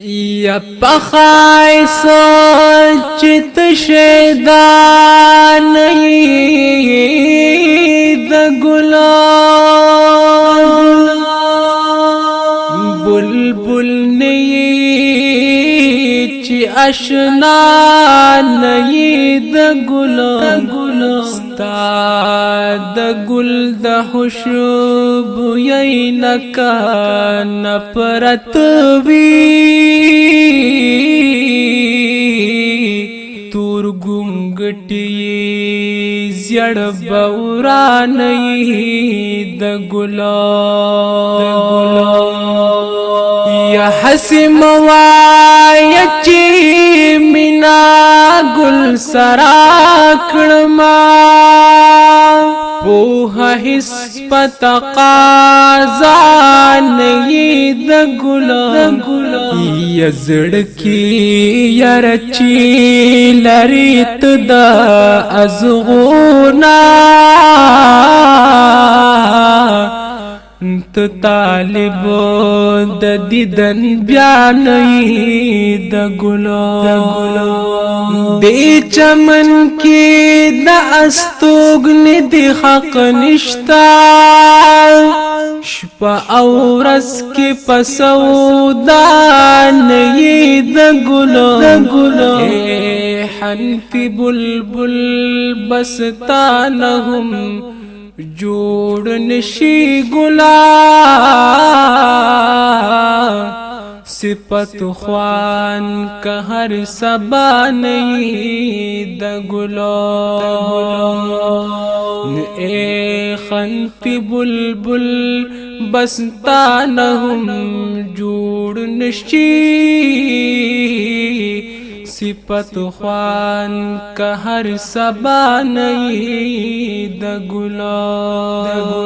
یا پخای سوچت شیدان د گلان بلبل نئی چی اشنا نئی د گلان ستا د گل د خوشبو یی نکا نپرت تور گنگٹی زیڑ بورانی د گلان یا حسی موائی چی منا گل سراکڑما پوها حس پتقازان د گلان یا زڑکی یا رچی لریت دا ازغونا ت طالب د دیدن بیانی د گلان دی چمن کی د استوگن دی حق نشتا شپا اورس کی پسودان د گلان اے حنفی بلبل بستانهم جوڑ نشی گلا صفت خوان کا ہر سبا نہیں د گلان اے خنفی بلبل بستانهم جوڑ نشی صفت خوان کا ہر سبا نہیں د گلان